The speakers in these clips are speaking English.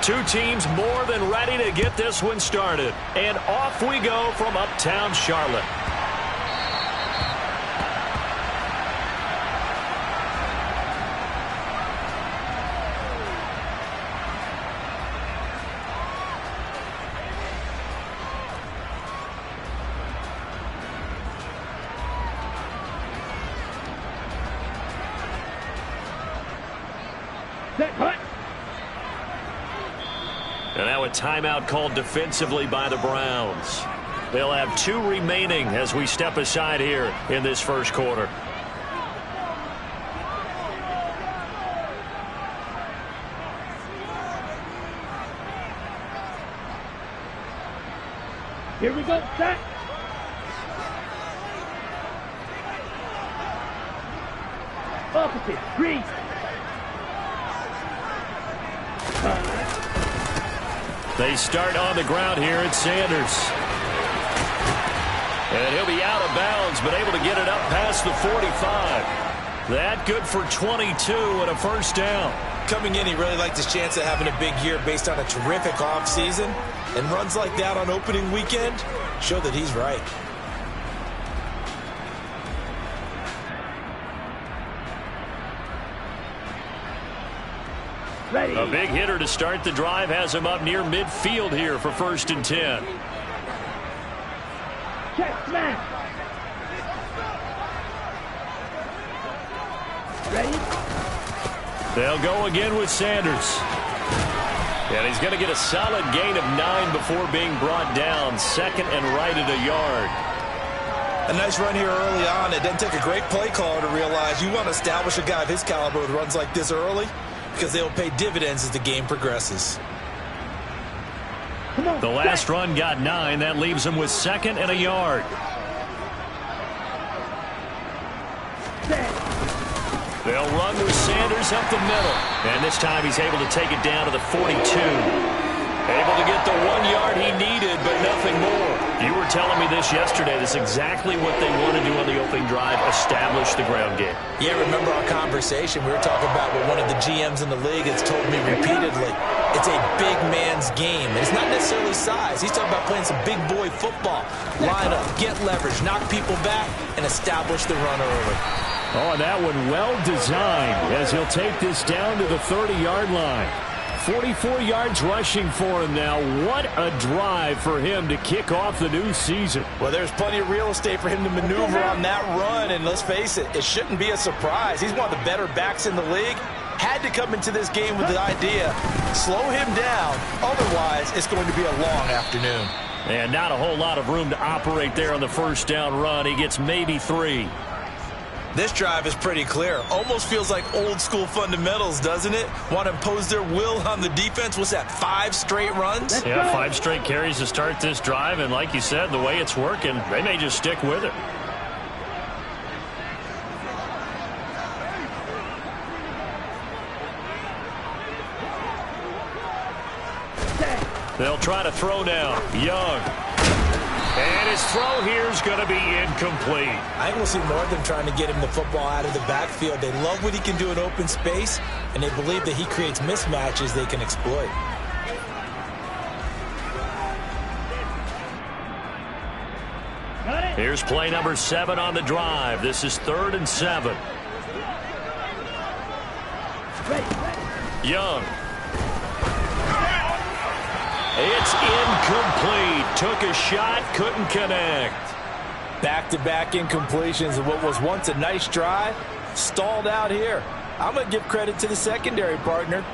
Two teams more than ready to get this one started. And off we go from uptown Charlotte. And now a timeout called defensively by the Browns. They'll have 2 remaining as we step aside here in this first quarter. Here we go, set. Opposite, green. They start on the ground here at Sanders. And he'll be out of bounds, but able to get it up past the 45. That good for 22 and a first down. Coming in, he really liked his chance of having a big year based on a terrific offseason. And runs like that on opening weekend show that he's right. Ready. A big hitter to start the drive has him up near midfield here for 1st and 10. Check, smash. Ready? They'll go again with Sanders. And he's going to get a solid gain of 9 before being brought down. 2nd and right at a yard. A nice run here early on. It doesn't take a great play caller to realize you want to establish a guy of his caliber with runs like this early, because they will pay dividends as the game progresses. The last run got 9. That leaves him with 2nd and a yard. They'll run with Sanders up the middle. And this time he's able to take it down to the 42. Able to get the 1 yard he needed, but nothing more. You were telling me this yesterday. This is exactly what they want to do on the opening drive, establish the ground game. Yeah, remember our conversation? We were talking about what one of the GMs in the league has told me repeatedly. It's a big man's game. And it's not necessarily size. He's talking about playing some big boy football. Line up, get leverage, knock people back, and establish the run early. Oh, and that one well designed as he'll take this down to the 30-yard line. 44 yards rushing for him now. What a drive for him to kick off the new season. Well, there's plenty of real estate for him to maneuver on that run, and let's face it, it shouldn't be a surprise. He's one of the better backs in the league. Had to come into this game with the idea, slow him down, otherwise it's going to be a long afternoon. And not a whole lot of room to operate there on the first down run. He gets maybe 3. This drive is pretty clear. Almost feels like old school fundamentals, doesn't it? Want to impose their will on the defense. What's that, 5 straight runs? Yeah, 5 straight carries to start this drive. And like you said, the way it's working, they may just stick with it. They'll try to throw down. Young. And his throw here is going to be incomplete. I think we'll see more of them trying to get him the football out of the backfield. They love what he can do in open space, and they believe that he creates mismatches they can exploit. Here's play number 7 on the drive. This is 3rd and 7. Young. It's incomplete. Took a shot, couldn't connect. Back-to-back incompletions of what was once a nice drive, stalled out here. I'm going to give credit to the secondary partner.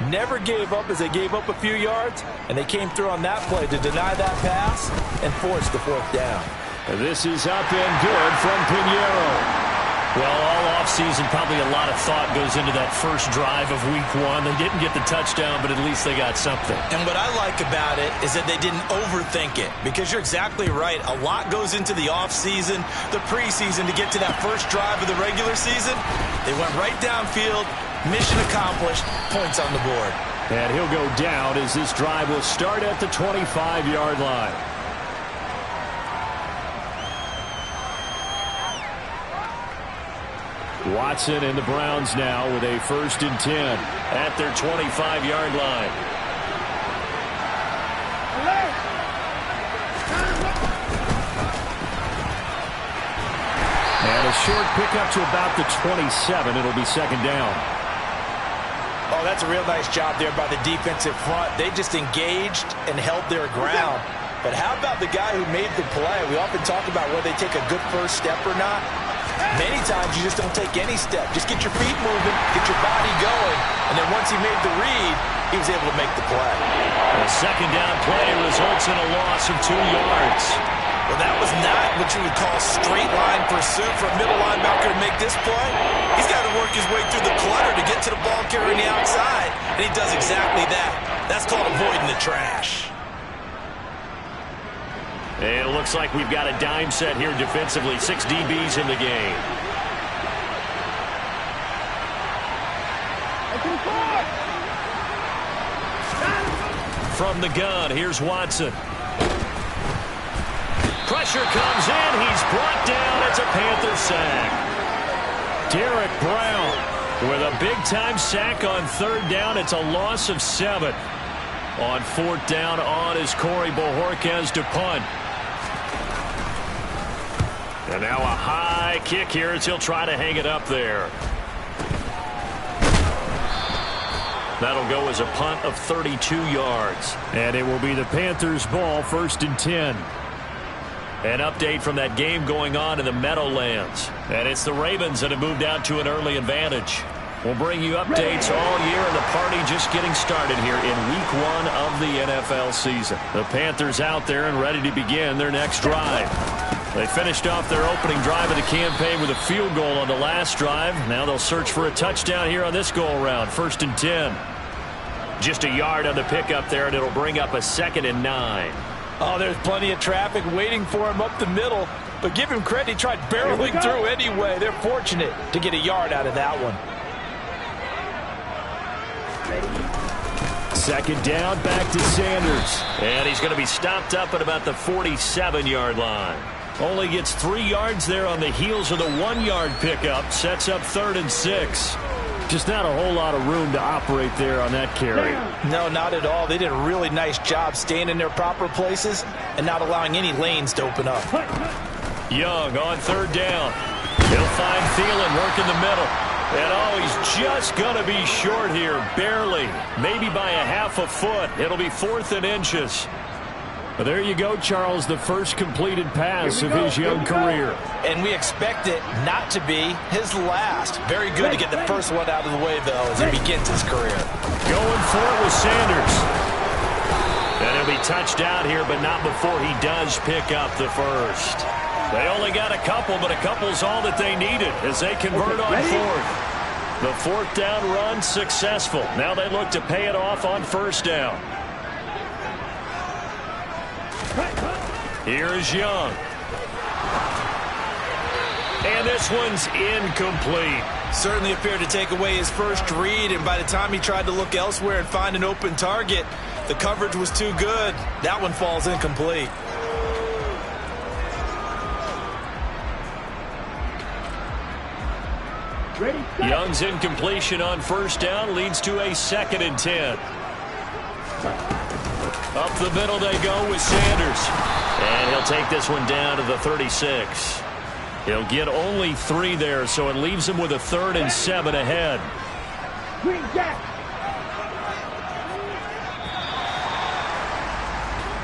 Never gave up as they gave up a few yards, and they came through on that play to deny that pass and force the 4th down. And this is up and good from Pinheiro. Well, all offseason, probably a lot of thought goes into that first drive of week 1. They didn't get the touchdown, but at least they got something. And what I like about it is that they didn't overthink it, because you're exactly right. A lot goes into the offseason, the preseason, to get to that first drive of the regular season. They went right downfield, mission accomplished, points on the board. And he'll go down as this drive will start at the 25-yard line. Watson and the Browns now with a 1st and 10 at their 25-yard line. short pickup to about the 27. It'll be second down. Oh, that's a real nice job there by the defensive front. They just engaged and held their ground. But how about the guy who made the play? We often talk about whether they take a good first step or not. Many times you just don't take any step. Just get your feet moving, get your body going, and then once he made the read, he was able to make the play. The second down play results in a loss of 2 yards. Well, that was not what you would call straight line pursuit for a middle linebacker to make this play. He's got to work his way through the clutter to get to the ball carrier on the outside, and he does exactly that. That's called avoiding the trash. And it looks like we've got a dime set here defensively. 6 DBs in the game. From the gun, here's Watson. Pressure comes in. He's brought down. It's a Panther sack. Derek Brown with a big-time sack on third down. It's a loss of 7. On fourth down on is Corey Bojorquez to punt. And now a high kick here as he'll try to hang it up there. That'll go as a punt of 32 yards. And it will be the Panthers' ball, 1st and 10. An update from that game going on in the Meadowlands. And it's the Ravens that have moved out to an early advantage. We'll bring you updates all year, and the party just getting started here in Week 1 of the NFL season. The Panthers out there and ready to begin their next drive. They finished off their opening drive of the campaign with a field goal on the last drive. Now they'll search for a touchdown here on this go-around. 1st and 10. Just a yard on the pickup there, and it'll bring up a 2nd and 9. Oh, there's plenty of traffic waiting for him up the middle. But give him credit, he tried barreling through anyway. They're fortunate to get a yard out of that one. Second down, back to Sanders. And he's going to be stopped up at about the 47-yard line. Only gets 3 yards there on the heels of the 1-yard pickup. Sets up 3rd and 6. Just not a whole lot of room to operate there on that carry. No, not at all. They did a really nice job staying in their proper places and not allowing any lanes to open up. Young on 3rd down. He'll find Thielen working the middle. And oh, he's just going to be short here, barely. Maybe by a half a foot. It'll be 4th and inches. But there you go, Charles, the first completed pass of his young career. And we expect it not to be his last. Very good to get the first one out of the way, though, as he begins his career. Going for it with Sanders. And he'll be touched out here, but not before he does pick up the first. They only got a couple, but a couple's all that they needed as they convert on 4th. The 4th down run successful. Now they look to pay it off on 1st down. Here is Young. And this one's incomplete. Certainly appeared to take away his first read, and by the time he tried to look elsewhere and find an open target, the coverage was too good. That one falls incomplete. Young's incompletion on 1st down leads to a 2nd and 10. Up the middle they go with Sanders. And he'll take this one down to the 36. He'll get only 3 there, so it leaves him with a 3rd and 7 ahead.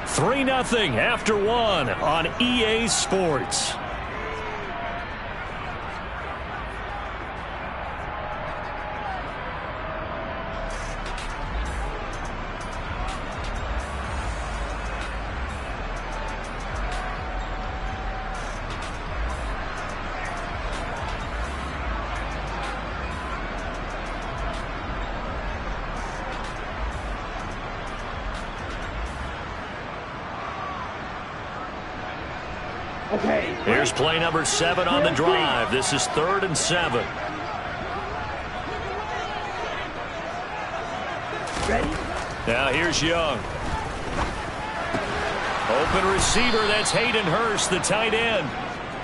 3-0 after 1 on EA Sports. Here's play number 7 on the drive. This is 3rd and 7. Ready? Now here's Young. Open receiver, that's Hayden Hurst, the tight end.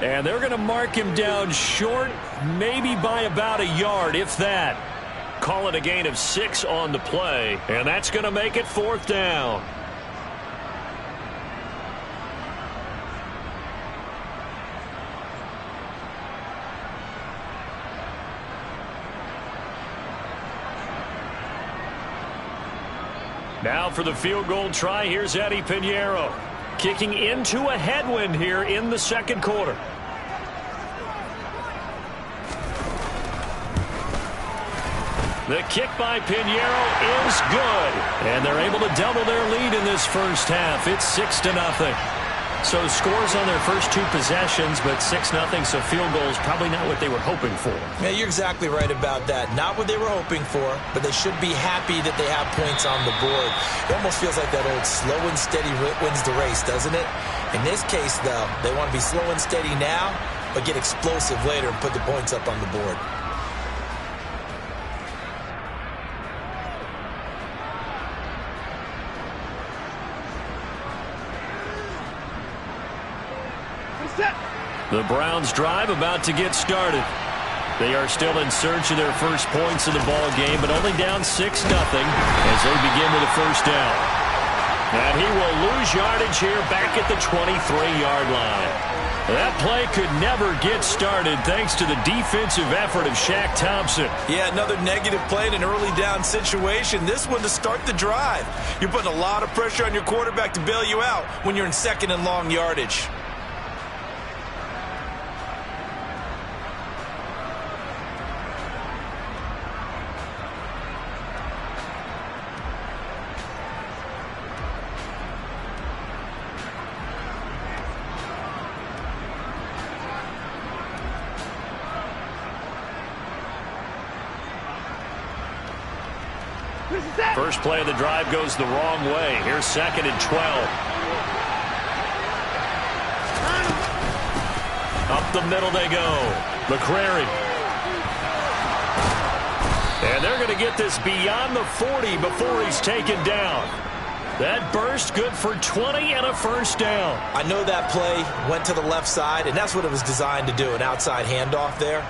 And they're going to mark him down short, maybe by about a yard, if that. Call it a gain of 6 on the play, and that's going to make it 4th down. Now for the field goal try, here's Eddie Pinheiro. Kicking into a headwind here in the second quarter. The kick by Pinheiro is good. And they're able to double their lead in this first half. It's 6-0. So scores on their first two possessions, but 6-0, so field goals probably not what they were hoping for. Yeah, you're exactly right about that. Not what they were hoping for, but they should be happy that they have points on the board. It almost feels like that old slow and steady wins the race, doesn't it? In this case, though, they want to be slow and steady now, but get explosive later and put the points up on the board. The Browns drive about to get started. They are still in search of their first points of the ball game, but only down 6-0 as they begin with a first down. And he will lose yardage here back at the 23-yard line. That play could never get started thanks to the defensive effort of Shaq Thompson. Yeah, another negative play in an early down situation. This one to start the drive. You're putting a lot of pressure on your quarterback to bail you out when you're in second and long yardage. First play of the drive goes the wrong way. Here's 2nd and 12. Up the middle they go. McCrary. And they're going to get this beyond the 40 before he's taken down. That burst good for 20 and a first down. I know that play went to the left side, and that's what it was designed to do, an outside handoff there.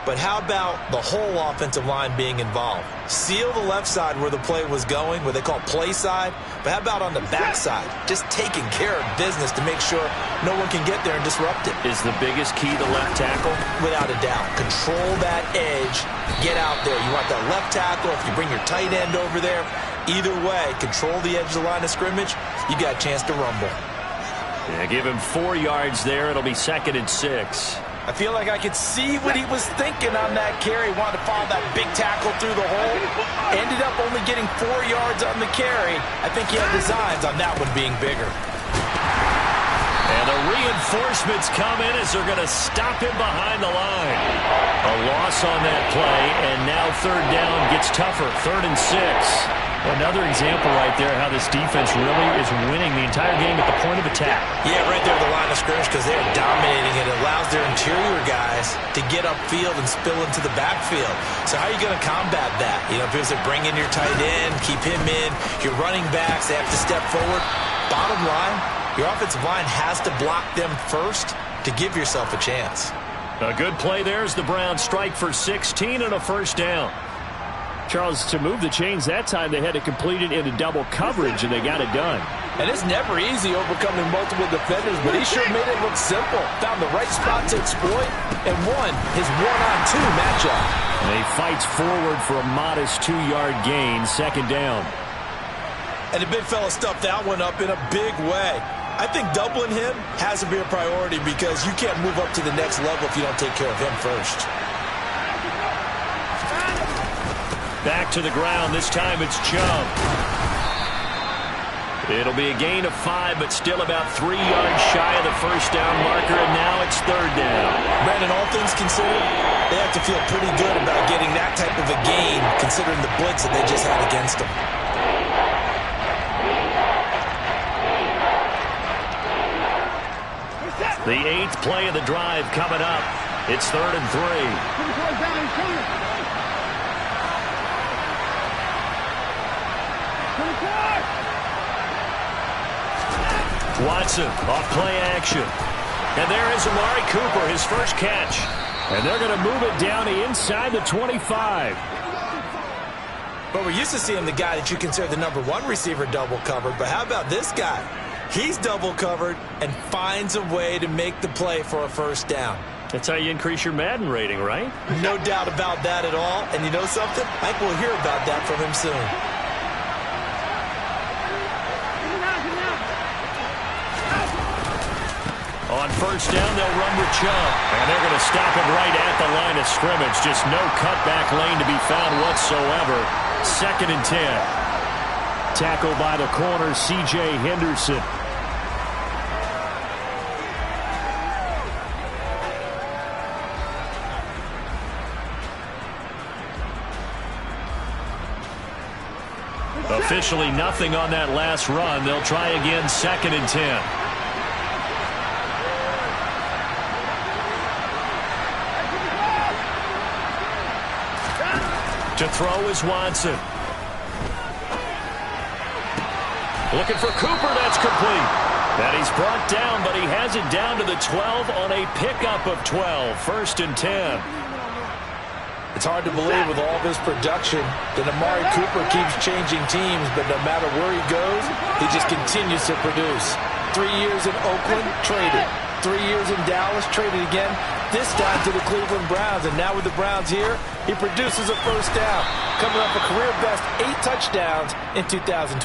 But how about the whole offensive line being involved? Seal the left side where the play was going, what they call play side. But how about on the back side? Just taking care of business to make sure no one can get there and disrupt it. Is the biggest key the left tackle? Without a doubt. Control that edge. Get out there. You want that left tackle. If you bring your tight end over there, either way, control the edge of the line of scrimmage, you got a chance to rumble. Yeah, give him 4 yards there. It'll be 2nd and 6. I feel like I could see what he was thinking on that carry. Wanted to follow that big tackle through the hole. Ended up only getting 4 yards on the carry. I think he had designs on that one being bigger. And the reinforcements come in as they're going to stop him behind the line. A loss on that play, and now 3rd down gets tougher. 3rd and 6. Another example right there how this defense really is winning the entire game at the point of attack. Yeah, right there at the line of scrimmage because they're dominating it. It allows their interior guys to get upfield and spill into the backfield. So how are you going to combat that? You know, if it's bring in your tight end, keep him in, your running backs, they have to step forward. Bottom line, your offensive line has to block them first to give yourself a chance. A good play there as the Browns strike for 16 and a first down. Charles, to move the chains that time, they had to complete it into double coverage, and they got it done. And it's never easy overcoming multiple defenders, but he sure made it look simple. Found the right spot to exploit and won his one-on-two matchup. And he fights forward for a modest 2-yard gain, 2nd down. And the big fella stuffed that one up in a big way. I think doubling him has to be a priority because you can't move up to the next level if you don't take care of him first. Back to the ground. This time it's Chubb. It'll be a gain of 5, but still about 3 yards shy of the first down marker, and now it's 3rd down. Brandon, all things considered, they have to feel pretty good about getting that type of a gain, considering the blitz that they just had against them. The 8th play of the drive coming up. It's 3rd and 3. Watson off play action. And there is Amari Cooper, his first catch. And they're going to move it down inside the 25. But we're used to seeing the guy that you consider the #1 receiver double covered. But how about this guy? He's double covered and finds a way to make the play for a first down. That's how you increase your Madden rating, right? No doubt about that at all. And you know something? I think we'll hear about that from him soon. On first down, they'll run with Chubb. And they're going to stop him right at the line of scrimmage. Just no cutback lane to be found whatsoever. 2nd and 10. Tackled by the corner, C.J. Henderson. Officially nothing on that last run. They'll try again, 2nd and 10. To throw is Watson. Looking for Cooper. That's complete. And he's brought down, but he has it down to the 12 on a pickup of 12. 1st and 10. It's hard to believe with all this production that Amari Cooper keeps changing teams, but no matter where he goes, he just continues to produce. 3 years in Oakland, traded. 3 years in Dallas, traded again. This time to the Cleveland Browns, and now with the Browns here, he produces a first down, coming up a career-best 8 touchdowns in 2021.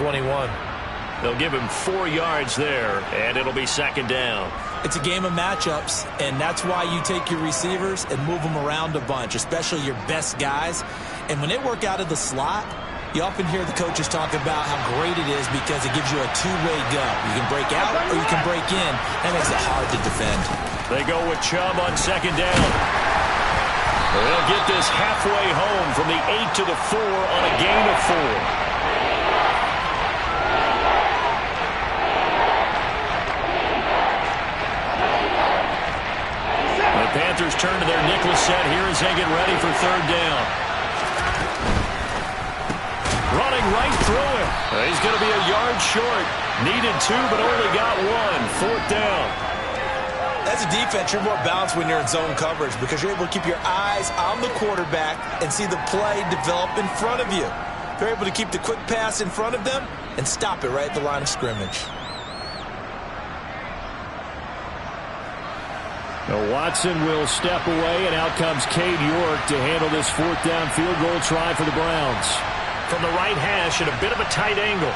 They'll give him 4 yards there, and it'll be 2nd down. It's a game of matchups, and that's why you take your receivers and move them around a bunch, especially your best guys. And when they work out of the slot, you often hear the coaches talk about how great it is because it gives you a two-way go. You can break out or you can break in. That makes it hard to defend. They go with Chubb on 2nd down. They'll get this halfway home from the 8 to the 4 on a gain of 4. Panthers turn to their nickel set here as they get ready for 3rd down. Running right through him. He's going to be a yard short. Needed 2, but only got 1. 4th down. As a defense, you're more balanced when you're in zone coverage because you're able to keep your eyes on the quarterback and see the play develop in front of you. You're able to keep the quick pass in front of them and stop it right at the line of scrimmage. Now Watson will step away, and out comes Cade York to handle this 4th down field goal try for the Browns. From the right hash at a bit of a tight angle.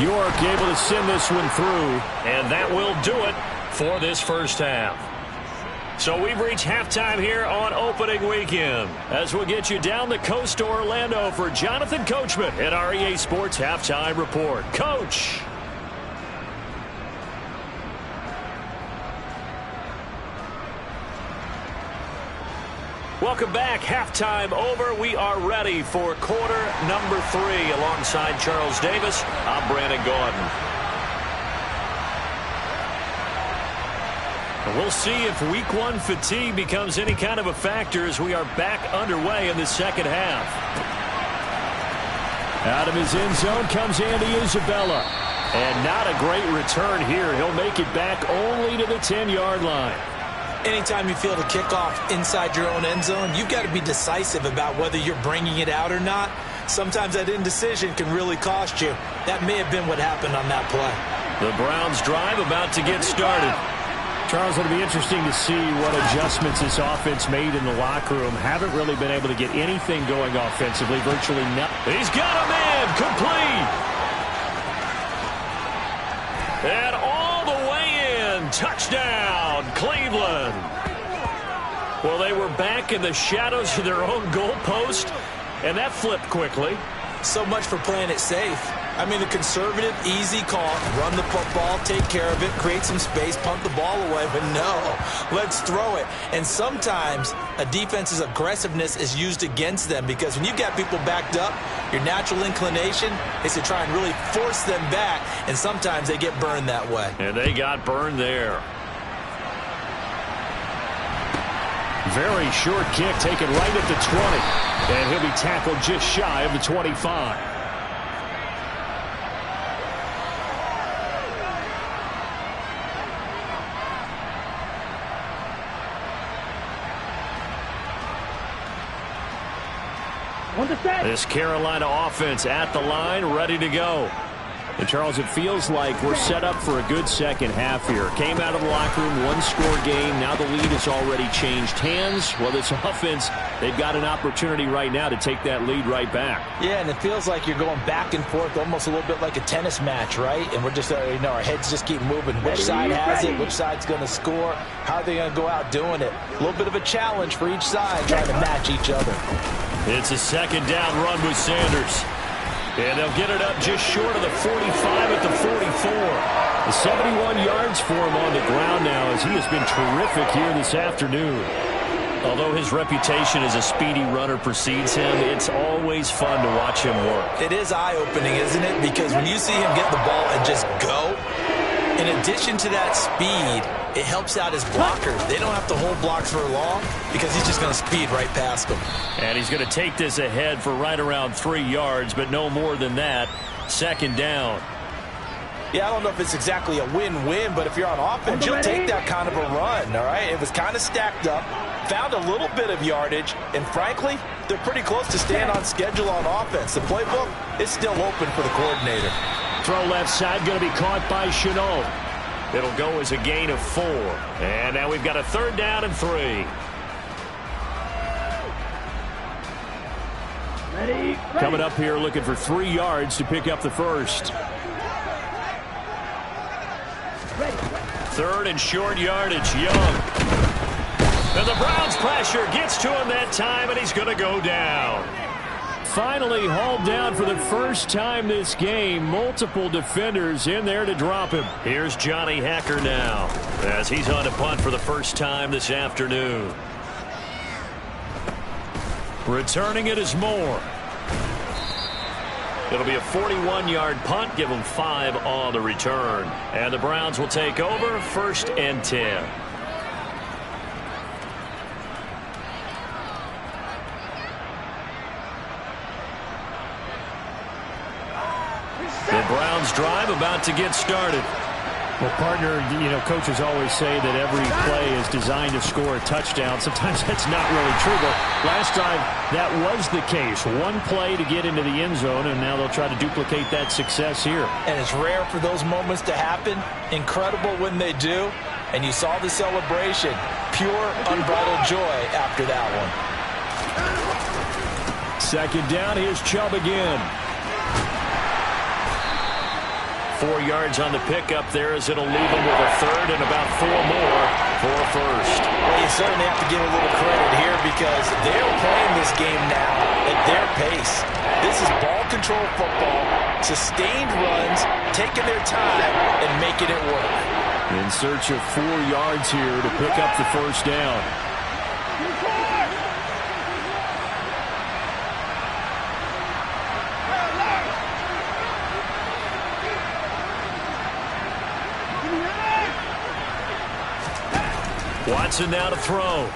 York able to send this one through, and that will do it for this first half. So we've reached halftime here on opening weekend as we'll get you down the coast to Orlando for Jonathan Coachman at our EA Sports Halftime Report. Coach. Welcome back. Halftime over. We are ready for quarter number 3 alongside Charles Davis. I'm Brandon Gaudin. We'll see if week 1 fatigue becomes any kind of a factor as we are back underway in the second half. Out of his end zone comes Andy Isabella. And not a great return here. He'll make it back only to the 10-yard line. Anytime you feel the kickoff inside your own end zone, you've got to be decisive about whether you're bringing it out or not. Sometimes that indecision can really cost you. That may have been what happened on that play. The Browns drive about to get started. Charles, it'll be interesting to see what adjustments this offense made in the locker room. Haven't really been able to get anything going offensively, virtually nothing. He's got a man, complete. And all the way in, touchdown, Cleveland. Well, they were back in the shadows of their own goalpost, and that flipped quickly. So much for playing it safe. I mean, the conservative, easy call, run the football, take care of it, create some space, punt the ball away, but no, let's throw it. And sometimes a defense's aggressiveness is used against them because when you've got people backed up, your natural inclination is to try and really force them back, and sometimes they get burned that way. And they got burned there. Very short kick taken right at the 20, and he'll be tackled just shy of the 25. This Carolina offense at the line, ready to go. And, Charles, it feels like we're set up for a good second half here. Came out of the locker room, one-score game. Now the lead has already changed hands. Well, this offense, they've got an opportunity right now to take that lead right back. Yeah, and it feels like you're going back and forth almost a little bit like a tennis match, right? And we're just, our heads just keep moving. Which side has it? Which side's going to score? How are they going to go out doing it? A little bit of a challenge for each side trying to match each other. It's a second down run with Sanders. And they'll get it up just short of the 45 at the 44. 71 yards for him on the ground now as he has been terrific here this afternoon. Although his reputation as a speedy runner precedes him, it's always fun to watch him work. It is eye-opening, isn't it? Because when you see him get the ball and just go, in addition to that speed, it helps out his blockers. They don't have to hold blocks for long because he's just going to speed right past them. And he's going to take this ahead for right around 3 yards, but no more than that. Second down. Yeah, I don't know if it's exactly a win-win, but if you're on offense, you'll take that kind of a run, all right? It was kind of stacked up, found a little bit of yardage, and frankly, they're pretty close to staying on schedule on offense. The playbook is still open for the coordinator. Throw left side, going to be caught by Shenault. It'll go as a gain of 4. And now we've got a 3rd down and 3. Ready. Coming up here looking for 3 yards to pick up the first. Ready. 3rd and short yardage, Young. And the Browns pressure gets to him that time, and he's going to go down. Finally hauled down for the first time this game. Multiple defenders in there to drop him. Here's Johnny Hekker now as he's on to punt for the first time this afternoon. Returning it is Moore. It'll be a 41-yard punt. Give them 5 on the return. And the Browns will take over 1st and 10. The Browns drive about to get started. Well, partner, coaches always say that every play is designed to score a touchdown. Sometimes that's not really true, but last time that was the case. One play to get into the end zone, and now they'll try to duplicate that success here. And it's rare for those moments to happen. Incredible when they do. And you saw the celebration. Pure, unbridled joy after that one. Second down, here's Chubb again. 4 yards on the pickup there as it'll leave him with a 3rd and about 4 more for a first. Well, you certainly have to give a little credit here because they're playing this game now at their pace. This is ball control football, sustained runs, taking their time and making it work. In search of 4 yards here to pick up the first down. Watson now to throw.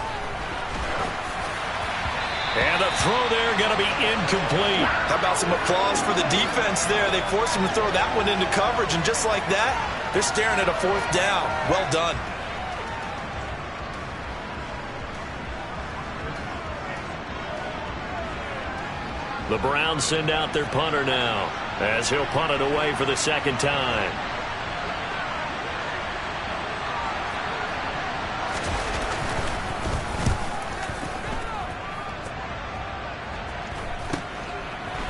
And the throw there going to be incomplete. How about some applause for the defense there? They forced him to throw that one into coverage, and just like that, they're staring at a 4th down. Well done. The Browns send out their punter now as he'll punt it away for the second time.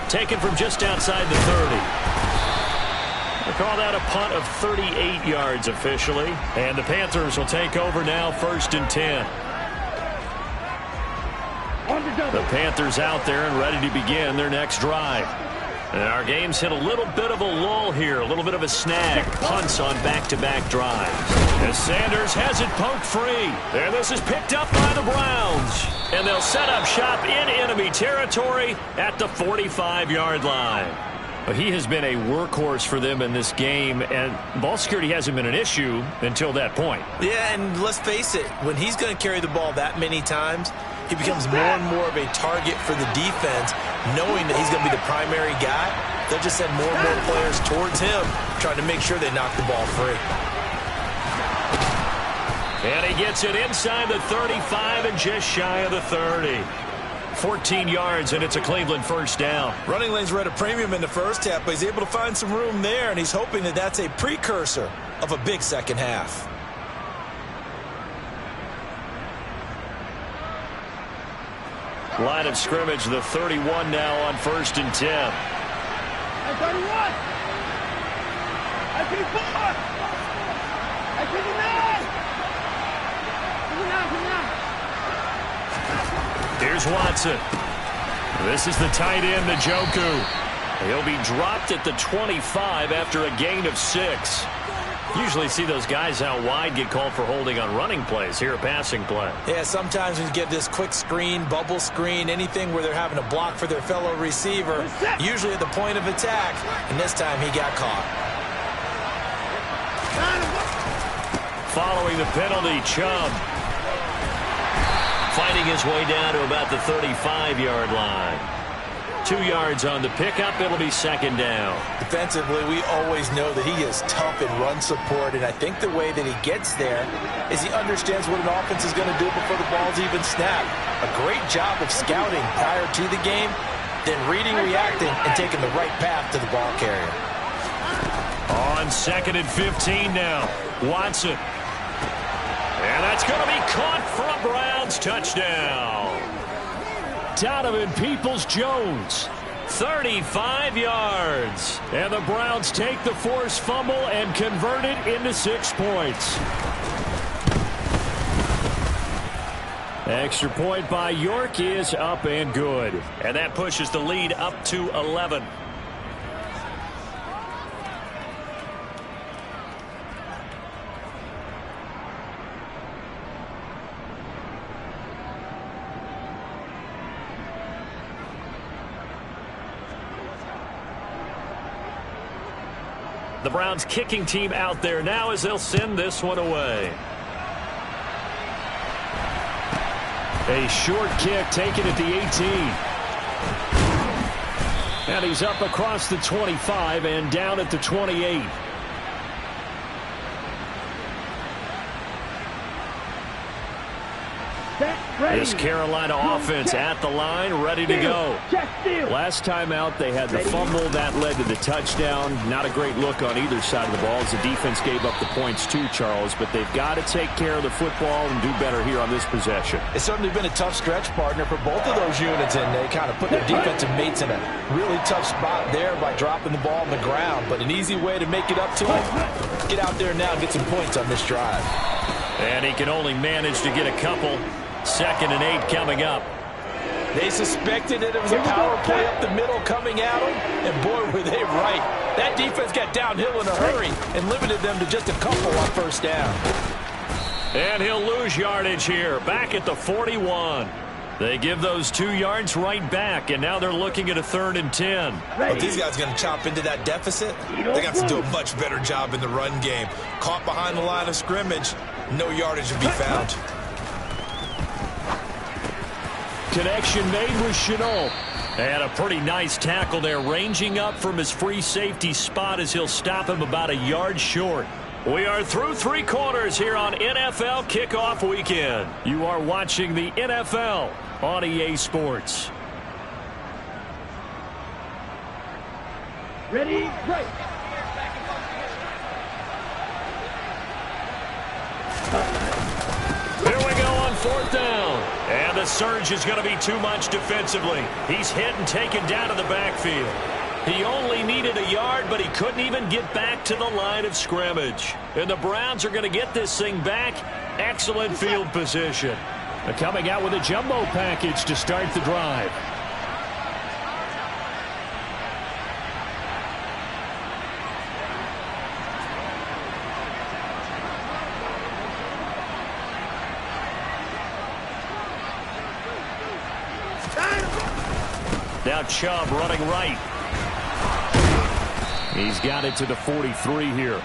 Taken from just outside the 30. We'll call that a punt of 38 yards officially. And the Panthers will take over now 1st and 10. The Panthers out there and ready to begin their next drive. And our game's hit a little bit of a lull here, a little bit of a snag. Punts on back-to-back drives. As Sanders has it poked free. And this is picked up by the Browns. And they'll set up shop in enemy territory at the 45-yard line. But he has been a workhorse for them in this game, and ball security hasn't been an issue until that point. Yeah, and let's face it, when he's going to carry the ball that many times, he becomes more and more of a target for the defense, knowing that he's going to be the primary guy. They'll just send more and more players towards him, trying to make sure they knock the ball free. And he gets it inside the 35 and just shy of the 30. 14 yards, and it's a Cleveland first down. Running lanes were at a premium in the first half, but he's able to find some room there, and he's hoping that that's a precursor of a big second half. Line of scrimmage, the 31 now on 1st and 10. At 31. At 54. At 59. 59. Here's Watson. This is the tight end, Njoku. He'll be dropped at the 25 after a gain of 6. Usually see those guys out wide get called for holding on running plays. Here a passing play. Yeah, sometimes when you get this quick screen, bubble screen, anything where they're having to block for their fellow receiver, usually at the point of attack, and this time he got caught. Following the penalty, Chubb fighting his way down to about the 35-yard line. 2 yards on the pickup. It'll be 2nd down. Defensively, we always know that he is tough in run support, and I think the way that he gets there is he understands what an offense is going to do before the ball's even snapped. A great job of scouting prior to the game, then reading, reacting, and taking the right path to the ball carrier. On 2nd and 15 now. Watson. And that's going to be caught for a Browns touchdown. Donovan Peoples-Jones, 35 yards. And the Browns take the forced fumble and convert it into 6 points. Extra point by York is up and good. And that pushes the lead up to 11. The Browns kicking team out there now as they'll send this one away. A short kick taken at the 18. And he's up across the 25 and down at the 28. This Carolina offense at the line, ready to go. Last time out, they had the fumble. That led to the touchdown. Not a great look on either side of the ball as the defense gave up the points too, Charles. But they've got to take care of the football and do better here on this possession. It's certainly been a tough stretch, partner, for both of those units, and they kind of put their defensive mates in a really tough spot there by dropping the ball on the ground. But an easy way to make it up to him, get out there now and get some points on this drive. And he can only manage to get a couple. 2nd and 8 coming up. They suspected that it was a power play up the middle coming at them, and boy, were they right. That defense got downhill in a hurry and limited them to just a couple on 1st down. And he'll lose yardage here, back at the 41. They give those 2 yards right back, and now they're looking at a 3rd and 10. Well, these guys are going to chop into that deficit. They got to do a much better job in the run game. Caught behind the line of scrimmage, no yardage to be found. Connection made with Shenault. And a pretty nice tackle there, ranging up from his free safety spot as he'll stop him about a yard short. We are through 3 quarters here on NFL Kickoff Weekend. You are watching the NFL on EA Sports. Ready, right. Here we go on 4th down. And the surge is going to be too much defensively. He's hit and taken down to the backfield. He only needed a yard, but he couldn't even get back to the line of scrimmage. And the Browns are going to get this thing back. Excellent field position. They're coming out with a jumbo package to start the drive. Now Chubb running right. He's got it to the 43 here.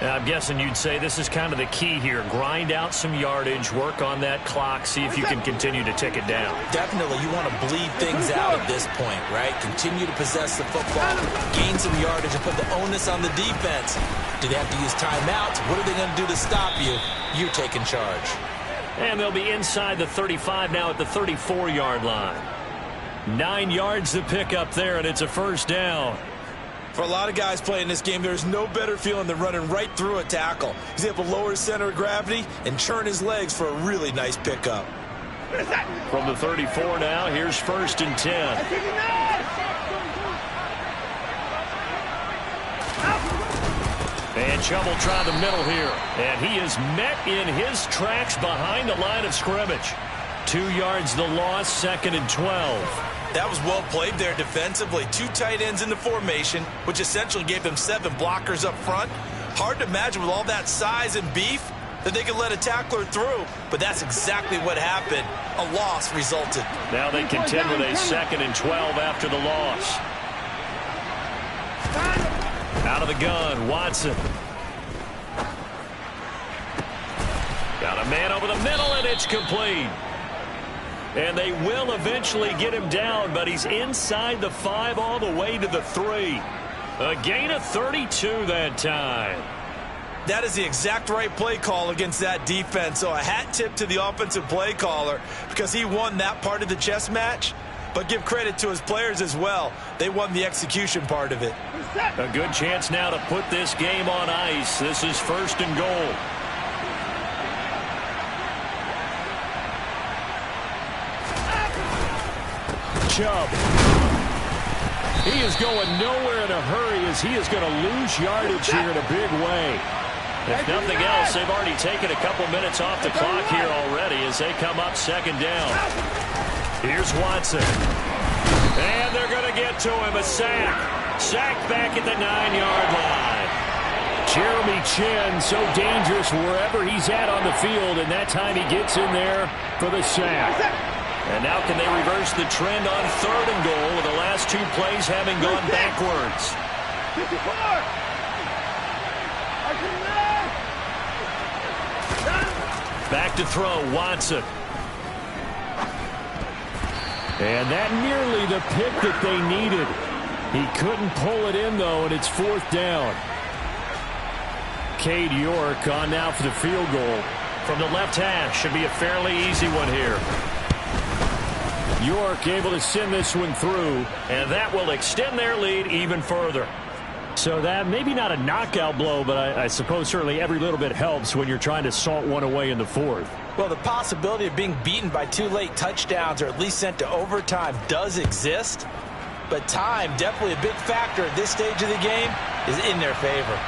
I'm guessing you'd say this is kind of the key here. Grind out some yardage, work on that clock, see if you can continue to tick it down. Definitely, you want to bleed things out at this point, right? Continue to possess the football, gain some yardage, and put the onus on the defense. Do they have to use timeouts? What are they going to do to stop you? You're taking charge. And they'll be inside the 35 now at the 34-yard line. 9 yards to pick up there, and it's a first down. For a lot of guys playing this game, there's no better feeling than running right through a tackle. He's able to lower his center of gravity and churn his legs for a really nice pickup. From the 34 now, here's 1st and 10. And Chubb will try the middle here. And he is met in his tracks behind the line of scrimmage. 2 yards the loss, 2nd and 12. That was well played there defensively. 2 tight ends in the formation, which essentially gave them 7 blockers up front. Hard to imagine with all that size and beef that they could let a tackler through, but that's exactly what happened. A loss resulted. Now they contend with a 2nd and 12 after the loss. Out of the gun, Watson. Got a man over the middle, and it's complete. And they will eventually get him down, but he's inside the 5 all the way to the 3. A gain of 32 that time. That is the exact right play call against that defense. So a hat tip to the offensive play caller because he won that part of the chess match. But give credit to his players as well. They won the execution part of it. A good chance now to put this game on ice. This is 1st and goal. Chubb. He is going nowhere in a hurry as he is going to lose yardage here in a big way. If nothing else, they've already taken a couple minutes off the clock here already as they come up 2nd down. Here's Watson. And they're going to get to him. A sack. Sack back at the 9-yard line. Jeremy Chinn, so dangerous wherever he's at on the field, and that time he gets in there for the sack. And now can they reverse the trend on 3rd and goal with the last 2 plays having gone backwards? Back to throw, Watson. And that nearly the pick that they needed. He couldn't pull it in, though, and it's 4th down. Cade York on now for the field goal. From the left hash, should be a fairly easy one here. York able to send this one through, and that will extend their lead even further. So that maybe not a knockout blow, but I suppose certainly every little bit helps when you're trying to salt one away in the 4th. Well, the possibility of being beaten by 2 late touchdowns or at least sent to overtime does exist, but time, definitely a big factor at this stage of the game, is in their favor.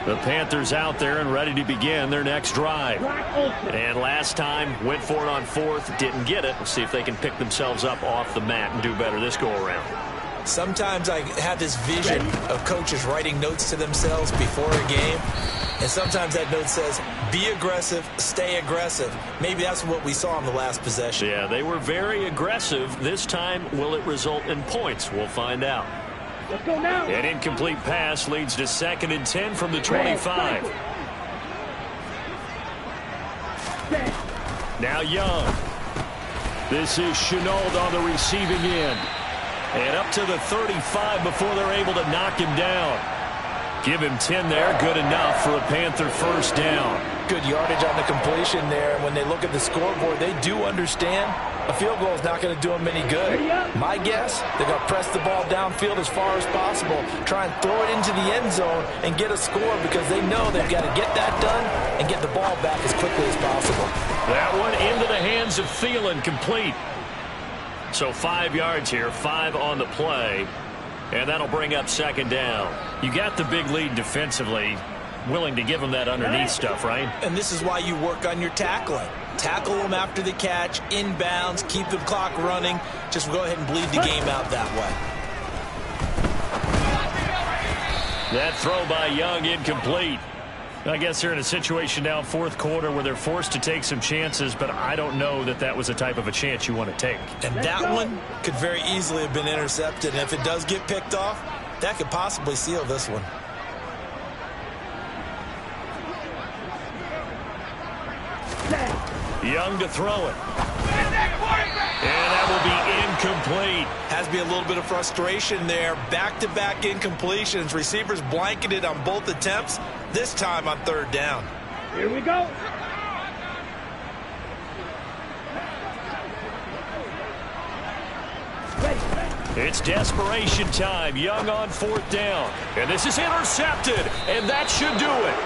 The Panthers out there and ready to begin their next drive. And last time, went for it on 4th, didn't get it. We'll see if they can pick themselves up off the mat and do better this go-around. Sometimes I have this vision of coaches writing notes to themselves before a game, and sometimes that note says, be aggressive, stay aggressive. Maybe that's what we saw in the last possession. Yeah, they were very aggressive. This time, will it result in points? We'll find out. Let's go now. An incomplete pass leads to 2nd and 10 from the 25. Now Young. This is Shenault on the receiving end. And up to the 35 before they're able to knock him down. Give him 10 there. Good enough for a Panther 1st down. Good yardage on the completion there. When they look at the scoreboard, they do understand a field goal is not going to do them any good. My guess, they're going to press the ball downfield as far as possible, try and throw it into the end zone and get a score because they know they've got to get that done and get the ball back as quickly as possible. That one into the hands of Thielen, complete. So 5 yards here, 5 on the play, and that'll bring up 2nd down. You got the big lead defensively, willing to give them that underneath stuff, right? And this is why you work on your tackling. Tackle them after the catch, inbounds, keep the clock running. Just go ahead and bleed the game out that way. That throw by Young incomplete. I guess they're in a situation now, 4th quarter, where they're forced to take some chances, but I don't know that that was the type of a chance you want to take. And that one could very easily have been intercepted. And if it does get picked off, that could possibly seal this one. Young to throw it. And that will be be a little bit of frustration there. Back-to-back incompletions. Receivers blanketed on both attempts, this time on third down. Here we go. It's desperation time. Young on fourth down. And this is intercepted. And that should do it.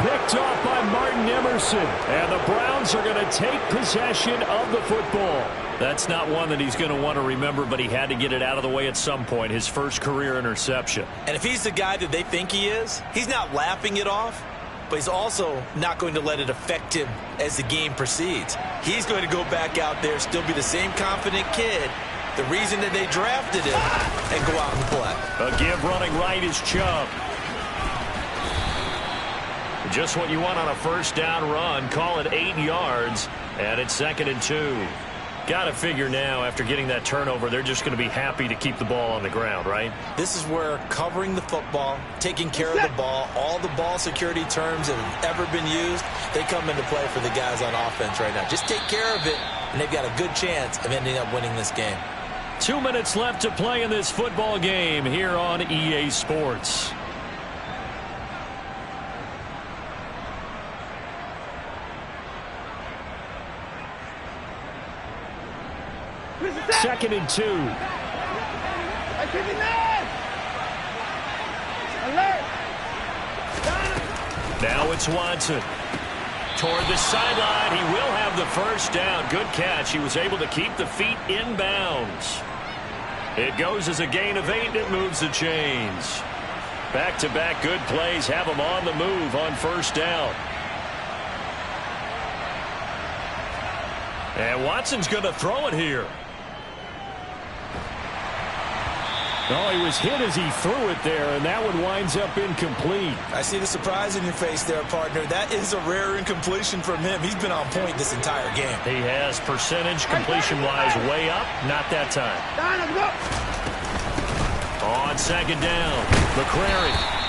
Picked off by Martin Emerson. And the Browns are going to take possession of the football. That's not one that he's going to want to remember, but he had to get it out of the way at some point. His first career interception. And if he's the guy that they think he is, he's not laughing it off, but he's also not going to let it affect him as the game proceeds. He's going to go back out there, still be the same confident kid, the reason that they drafted him, and go out and play. A give running right is Chubb. Just what you want on a first down run. Call it 8 yards, and it's 2nd and 2. Got to figure now, after getting that turnover, they're just going to be happy to keep the ball on the ground, right? This is where covering the football, taking care of the ball, all the ball security terms that have ever been used, they come into play for the guys on offense right now. Just take care of it, and they've got a good chance of ending up winning this game. 2 minutes left to play in this football game here on EA Sports. Second and 2. Now it's Watson. Toward the sideline, he will have the first down. Good catch. He was able to keep the feet in bounds. It goes as a gain of 8, and it moves the chains. Back-to-back good plays have him on the move on first down. And Watson's going to throw it here. Oh, he was hit as he threw it there, and that one winds up incomplete. I see the surprise in your face there, partner. That is a rare incompletion from him. He's been on point this entire game. He has percentage completion-wise way up. Not that time. On second down, McCrary.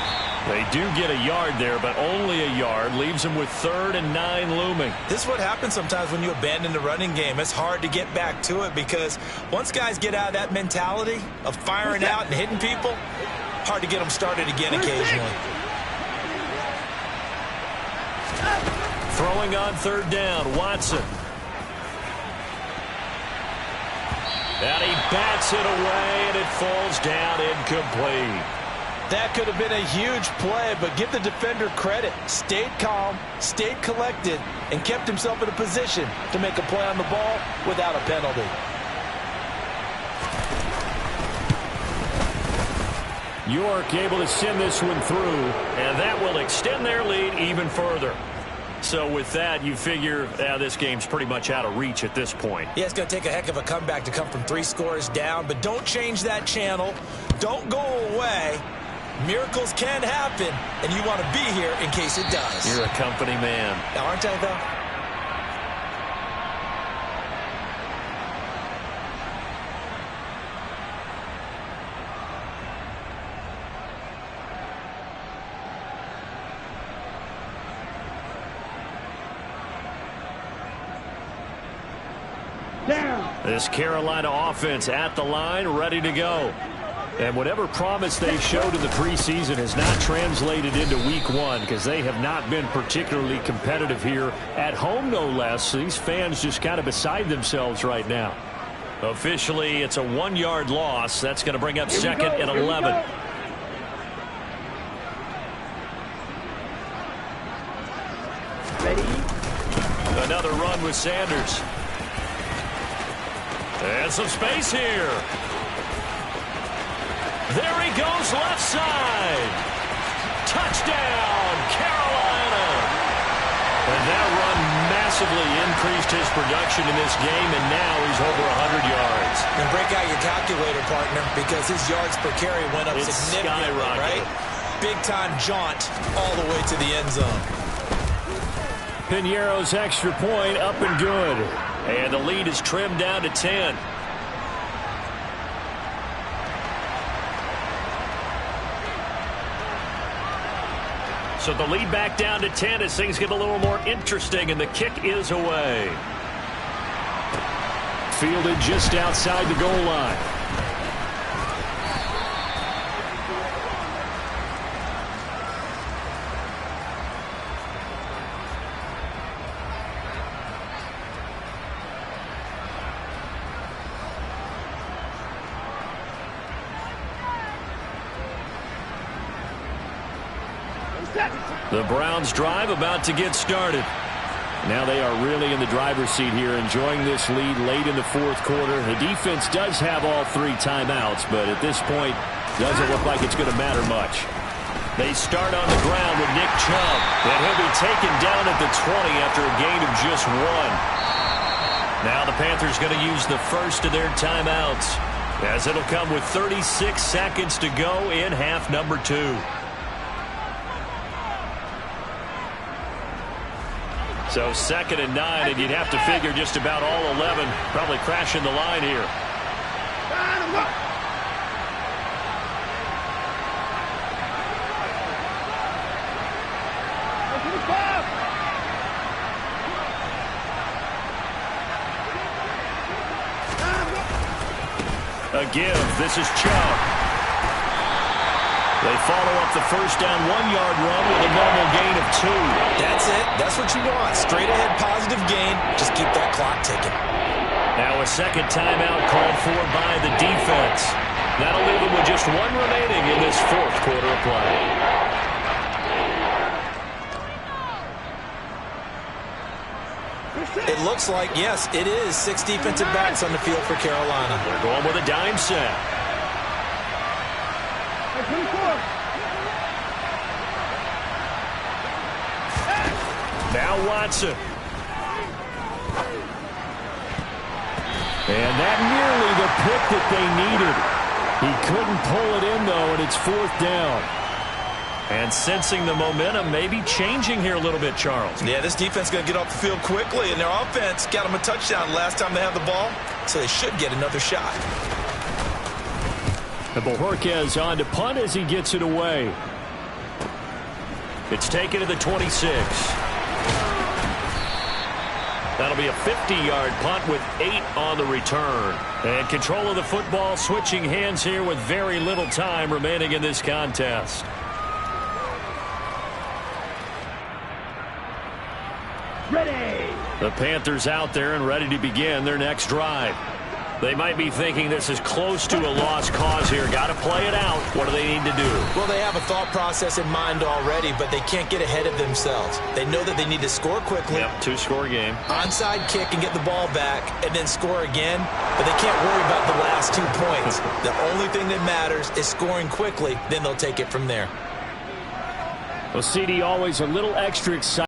They do get a yard there, but only a yard. Leaves him with 3rd and 9 looming. This is what happens sometimes when you abandon the running game. It's hard to get back to it because once guys get out of that mentality of firing out and hitting people, hard to get them started again occasionally. Throwing on third down, Watson. And he bats it away, and it falls down incomplete. That could have been a huge play, but give the defender credit. Stayed calm, stayed collected, and kept himself in a position to make a play on the ball without a penalty. York able to send this one through, and that will extend their lead even further. So with that, you figure this game's pretty much out of reach at this point. Yeah, it's going to take a heck of a comeback to come from 3 scores down, but don't change that channel. Don't go away. Miracles can happen, and you want to be here in case it does. You're a company man. Now, aren't I, though? This Carolina offense at the line, ready to go. And whatever promise they showed in the preseason has not translated into week 1 because they have not been particularly competitive here at home, no less. So these fans just kind of beside themselves right now. Officially, it's a 1-yard loss. That's going to bring up 2nd and 11. Another run with Sanders. And some space here. There he goes, left side. Touchdown, Carolina. And that run massively increased his production in this game, and now he's over 100 yards. And break out your calculator, partner, because his yards per carry went up significantly, right? Big-time jaunt all the way to the end zone. Piñeiro's extra point up and good. And the lead is trimmed down to 10. So the lead back down to 10 as things get a little more interesting, and the kick is away. Fielded just outside the goal line. The Browns drive about to get started. Now they are really in the driver's seat here, enjoying this lead late in the fourth quarter. The defense does have all 3 timeouts, but at this point, doesn't look like it's going to matter much. They start on the ground with Nick Chubb, and he'll be taken down at the 20 after a gain of just 1. Now the Panthers going to use the first of their timeouts, as it'll come with 36 seconds to go in half number 2. So 2nd and 9, and you'd have to figure just about all 11 probably crashing the line here. A give. This is Chubb. They follow up the first down 1-yard run with a normal gain of 2. That's it. That's what you want. Straight ahead positive gain. Just keep that clock ticking. Now a second timeout called for by the defense. That'll leave them with just 1 remaining in this fourth quarter of play. It looks like, yes, it is 6 defensive backs on the field for Carolina. They're going with a dime set. Now Watson. And that nearly the pick that they needed. He couldn't pull it in, though, and it's 4th down. And sensing the momentum maybe changing here a little bit, Charles. Yeah, this defense is going to get off the field quickly, and their offense got them a touchdown last time they had the ball, so they should get another shot. And Bojorquez on to punt as he gets it away. It's taken to the 26. That'll be a 50-yard punt with 8 on the return. And control of the football switching hands here with very little time remaining in this contest. Ready. The Panthers out there and ready to begin their next drive. They might be thinking this is close to a lost cause here. Got to play it out. What do they need to do? Well, they have a thought process in mind already, but they can't get ahead of themselves. They know that they need to score quickly. Yep, 2-score game. Onside kick and get the ball back and then score again, but they can't worry about the last 2 points. The only thing that matters is scoring quickly, then they'll take it from there. Well, CD always a little extra excited.